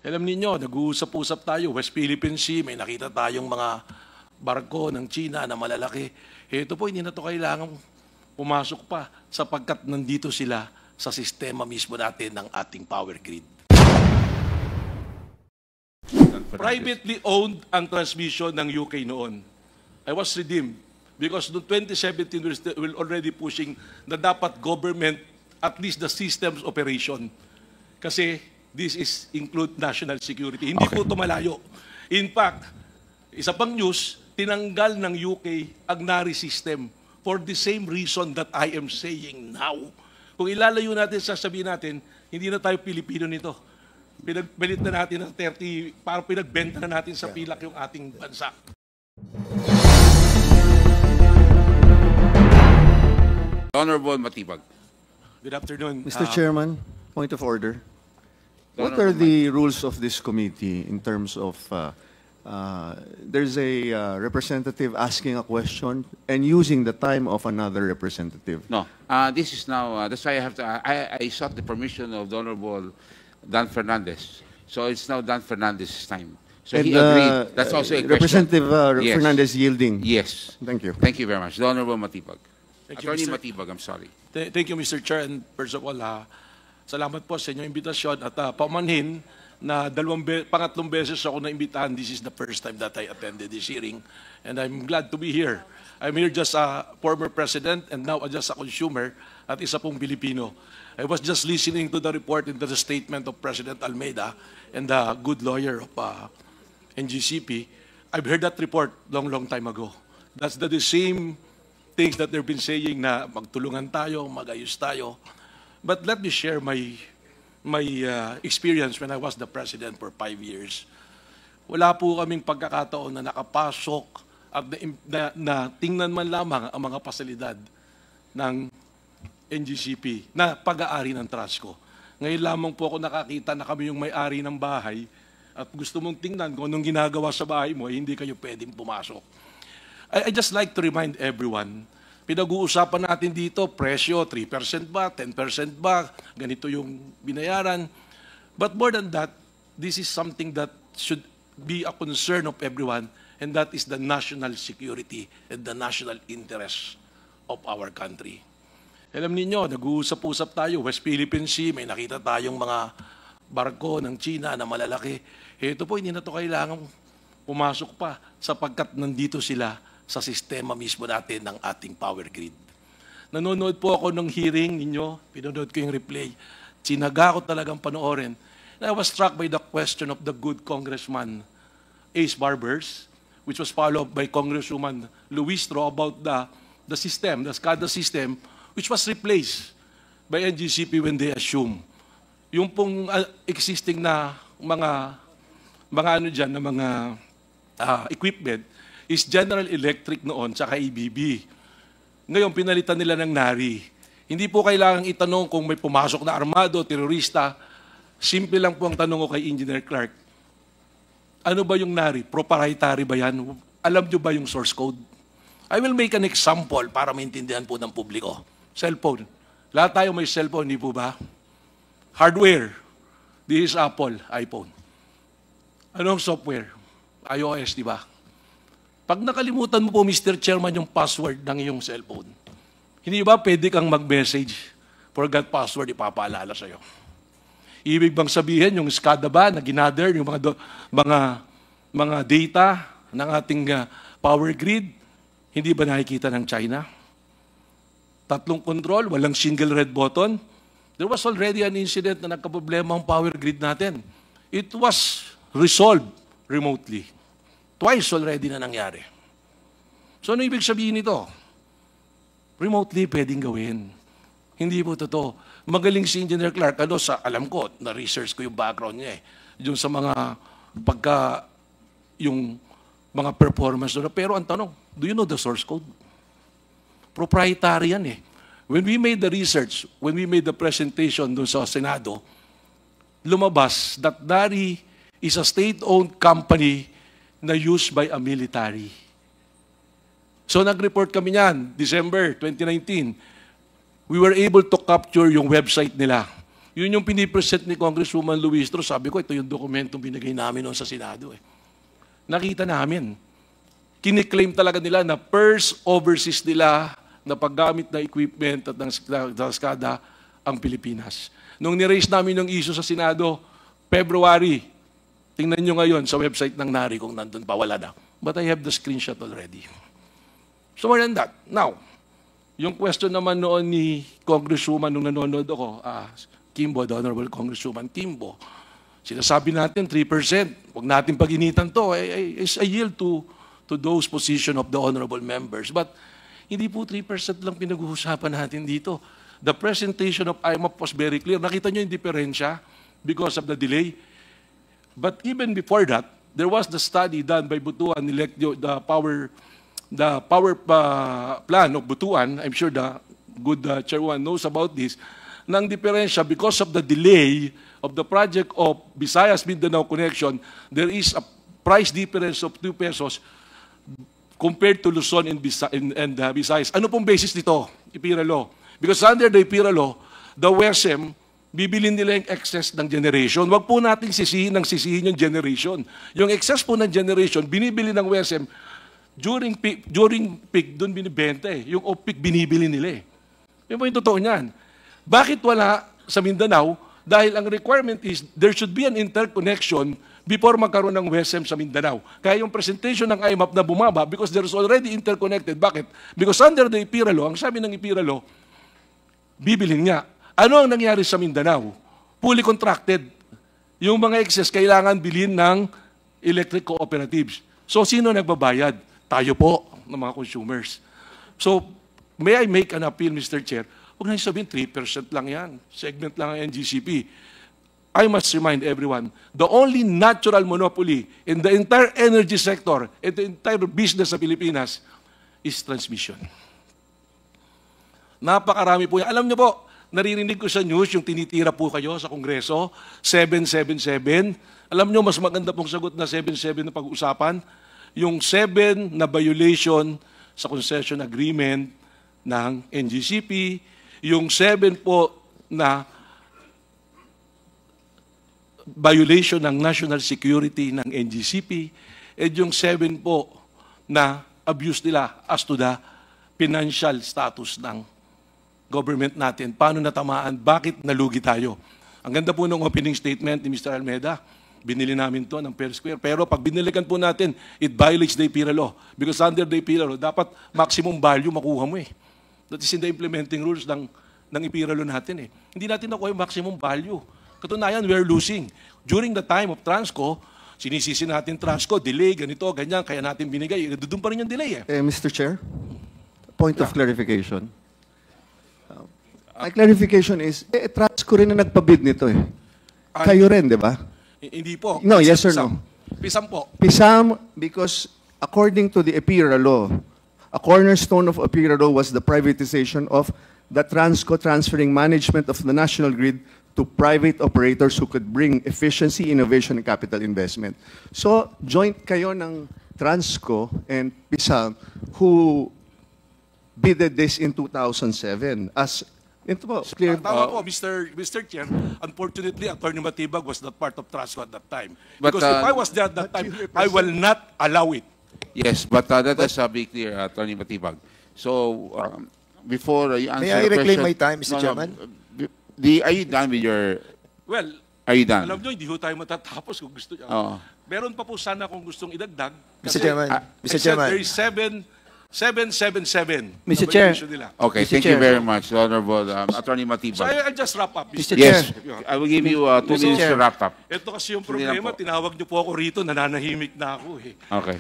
Alam niyo, nag-uusap-usap tayo, West Philippine Sea, may nakita tayong mga barko ng China na malalaki. Ito po, hindi na to kailangan pumasok pa sapagkat nandito sila sa sistema mismo natin ng ating power grid. Privately owned ang transmission ng UK noon. I was redeemed because noong 2017 we're already pushing na dapat government at least the systems operation. Kasi this is include national security. Hindi po ito malayo. In fact, isa pang news, tinanggal ng UK ang NARI system for the same reason that I am saying now. Kung ilalayo natin, sasabihin natin, hindi na tayo Pilipino nito. Pinagbalit na natin ng 30, parang pinagbenta na natin sa pilak yung ating bansa. Honorable Matibag. Good afternoon. Mr. Chairman, point of order. What are the rules of this committee in terms of there's a representative asking a question and using the time of another representative? No, this is now, that's why I have to, I sought the permission of the Honorable Dan Fernandez. So it's now Dan Fernandez's time. So And, he agreed. That's also a question. Representative Yes. Fernandez yielding. Yes. Thank you. Thank you very much. The Honorable Matibag. Thank you, Attorney Mr. Matibag, I'm sorry. Thank you, Mr. Chair. And first of all, salamat po sa inyong imbitasyon at pamanhin na pangatlong beses ako naimbitahan. This is the first time that I attended this hearing. And I'm glad to be here. I'm here just a former president and now just a consumer at isa pong Pilipino. I was just listening to the report and to the statement of President Almeida and the good lawyer of NGCP. I've heard that report long time ago. That's the same things that they've been saying na magtulungan tayo, magayos tayo. But let me share my experience when I was the president for 5 years. Wala po kaming pagkakataon na nakapasok at na tingnan man lamang ang mga pasilidad ng NGCP na pag-aari ng Transco. Ngayon lamang po ako nakakita na kami yung may-ari ng bahay at gusto mong tingnan kung anong ginagawa sa bahay mo, hindi kayo pwedeng pumasok. I just like to remind everyone, pinag-uusapan natin dito, presyo, 3% ba, 10% ba, ganito yung binayaran. But more than that, this is something that should be a concern of everyone, and that is the national security and the national interest of our country. Alam niyo, nag-uusap-usap tayo, West Philippine Sea, may nakita tayong mga barko ng China na malalaki. Ito po, hindi na to kailangan pumasok pa sapagkat nandito sila sa sistema mismo natin ng ating power grid. Nanonood po ako ng hearing ninyo, pinanood ko yung replay. Sinaga ko talagang panoorin. And I was struck by the question of the good Congressman Ace Barbers, which was followed by Congresswoman Luistro about the system, the SCADA system, which was replaced by NGCP when they assume. Yung pong existing na mga ano dyan, na mga equipment is General Electric noon, tsaka ABB. Ngayon, pinalitan nila ng NARI. Hindi po kailangang itanong kung may pumasok na armado, terorista. Simple lang po ang tanong ko kay Engineer Clark. Ano ba yung NARI? Proprietary ba yan? Alam nyo ba yung source code? I will make an example para maintindihan po ng publiko. Cellphone. Lahat tayo may cellphone, hindi po ba? Hardware. This is Apple, iPhone. Anong software? iOS, di ba? Pag nakalimutan mo po, Mr. Chairman, yung password ng iyong cellphone, hindi ba pwede kang mag-message, forgot password, ipapaalala sa'yo? Ibig bang sabihin, yung SCADA ba na ginather, yung mga data ng ating power grid, hindi ba nakikita ng China? Tatlong control, walang single red button. There was already an incident na nagkaproblema ang power grid natin. It was resolved remotely. Twice already na nangyari. So ano ibig sabihin nito? Remotely pwedeng gawin. Hindi po totoo. Magaling si Engineer Clark, alam ko, na-research ko yung background niya yung sa mga yung mga performance doon. Pero ang tanong, do you know the source code? Proprietary yan eh. When we made the research, when we made the presentation doon sa Senado, lumabas that NARI is a state-owned company na used by a military. So nag-report kami niyan, December 2019. We were able to capture yung website nila. Yun yung pinipresent ni Congresswoman Luistro. Sabi ko, ito yung dokumentong binigay namin noon sa Senado. Nakita namin. Kiniklaim talaga nila na first overseas nila na paggamit na equipment at ng SCADA ang Pilipinas. Nung niraise namin yung issue sa Senado, February, tingnan nyo ngayon sa website ng NARI kung nandun pa, wala na. But I have the screenshot already. So more than that. Now, yung question naman noon ni Congresswoman nung nanonood ako, Kimbo, the Honorable Congresswoman Kimbo, sinasabi natin 3%. Huwag natin pag-initan to. I yield to those position of the honorable members. But hindi po 3% lang pinag-uusapan natin dito. The presentation of IMAP was very clear. Nakita nyo yung diferensya because of the delay. But even before that, there was the study done by Butuan, the power plan of Butuan. I'm sure the good chairman knows about this. Nang diferensya, because of the delay of the project of Visayas-Mindanao Connection, there is a price difference of 2 pesos compared to Luzon and Visayas. Ano pong basis nito? IPIRA law. Because under the IPIRA law, the WESM, bibilin nila yung excess ng generation. Wag po natin sisihin yung generation. Yung excess po ng generation, binibili ng WESM, during peak, doon binibenta eh. Yung off-peak, binibili nila eh. Yun po yung totoo niyan. Bakit wala sa Mindanao? Dahil ang requirement is there should be an interconnection before magkaroon ng WESM sa Mindanao. Kaya yung presentation ng IMAP na bumaba because there is already interconnected. Bakit? Because under the IPIRA law, ang sabi ng IPIRA law, bibilin nga. Ano ang nangyari sa Mindanao? Fully contracted. Yung mga excess kailangan bilhin ng electric cooperatives. So sino nagbabayad? Tayo po, ng mga consumers. So may I make an appeal, Mr. Chair? Huwag na sabihin, 3% lang yan. Segment lang ang NGCP. I must remind everyone, the only natural monopoly in the entire energy sector, in the entire business sa Pilipinas, is transmission. Napakarami po yan. Alam niyo po, naririnig ko sa news, yung tinitira po kayo sa Kongreso, 777. Alam niyo, mas maganda pong sagot na 77 na pag-uusapan. Yung 7 na violation sa concession agreement ng NGCP, yung 7 po na violation ng national security ng NGCP, at yung 7 po na abuse nila as to the financial status ng government natin. Paano natamaan? Bakit nalugi tayo? Ang ganda po ng opening statement ni Mr. Almeda. Binili namin to ng per square. Pero pag binilikan po natin, it violates the IPIRA law. Because under the IPIRA law, dapat maximum value makuha mo eh. That is in the implementing rules ng IPIRA law natin eh. Hindi natin nakuha yung maximum value. Katunayan, we're losing. During the time of Transco, sinisisi natin Transco, delay, ganito, ganyan, kaya natin binigay. Doon pa rin yung delay eh. Mr. Chair, point of clarification. My clarification is, Transco rin na nagpabid nito eh. Kayo rin, di ba? Hindi po. No, yes or no? Pisam po. Pisam, because according to the IPIRA law, a cornerstone of IPIRA law was the privatization of the Transco transferring management of the national grid to private operators who could bring efficiency, innovation, and capital investment. So, joint kayo ng Transco and Pisam who bidded this in 2007 as ito po, clear. Tama po, Mr. Chair. Unfortunately, Attorney Matibag was not part of Transco at that time. But, Because if I was there at that time, I will not allow it. Yes, but let us be clear, Attorney Matibag. So, before you answer May I the reclaim question- my time, Mr. Chairman? Are you done with your... Well, Are you done? alam nyo, hindi ho tayo matatapos kung gusto nyo. Oo. Meron pa po sana kung gustong idagdag. Mr. Chairman, I Mr. said Chairman. there is 777. Mr. na Chair. violation nila. Okay, Mr. thank you Chair. very much, Honorable Attorney So Matibag. I just wrap up. Mr. Yes, Chair. I will give you 2 minutes to Chair. wrap up. Ito kasi yung Hindi lang problema, po. tinawag niyo po ako rito, nananahimik na ako eh. Okay.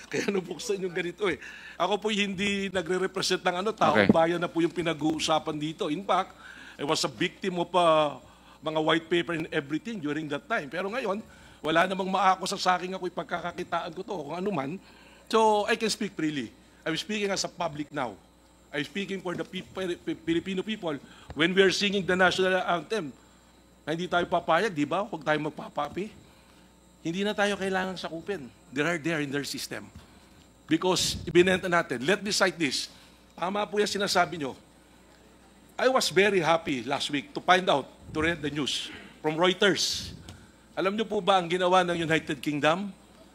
Kaya nabuksan yung ganito eh. Ako po hindi nagre-represent ng taong Okay. bayan na po yung pinag-uusapan dito. In fact, I was a victim of mga white paper and everything during that time. Pero ngayon, wala namang maakusa sa akin ako ipagkakakitaan ko to kung ano man. So I can speak freely. I'm speaking as a public now. I'm speaking for the Filipino people when we are singing the national anthem. Hindi tayo papayag, di ba? Huwag tayo magpapapi. Hindi na tayo kailangan sakupin. They are there in their system. Because ibinenta natin. Let me cite this. Tama po yung sinasabi nyo. I was very happy last week to find out to read the news from Reuters. Alam niyo po ba ang ginawa ng United Kingdom?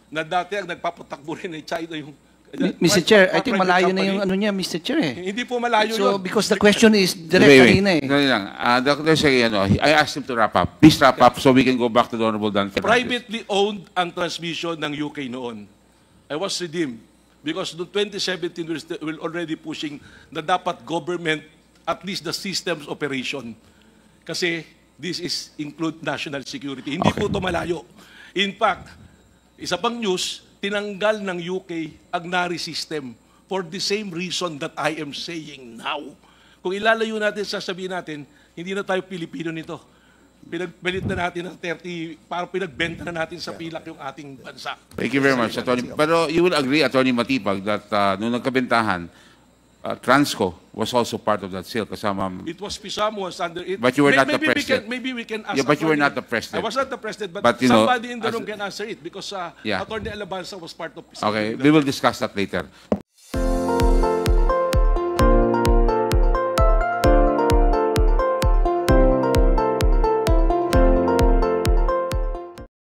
Na dati ang nagpapatakbo rin ay China yung... Mr. Chair, I think private malayo na company. yung ano niya, Mr. Chair eh. Hindi po malayo So, yun. because the question is direct Wait, wait. kanina eh. Dali lang. Dr. Say, I asked him to wrap up. Please wrap up so we can go back to the Honorable Dan Fernandez. Privately owned ang transmission ng UK noon. I was redeemed because noong 2017 we're already pushing na dapat government at least the systems operation. Kasi this is include national security. Hindi po ito malayo. In fact, isa pang news, tinanggal ng UK ang NARI system for the same reason that I am saying now. Kung ilalayo natin, sasabihin natin, hindi na tayo Pilipino nito. Pinagbalit na natin ng 30, parang pinagbenta na natin sa pilak yung ating bansa. Thank you very much, Attorney. Pero you will agree, Attorney Matipag, that nung nagkabentahan, Transco was also part of that sale kasama. It was Pisamo was under it. But you were not the president. Maybe we can ask. Yeah, but you were Attorney- not the president. I was not the president, but, But, you know, somebody in the as- room can answer it because Yeah. Attorney Alabanza was part of Pisamo. Okay, we will discuss that later.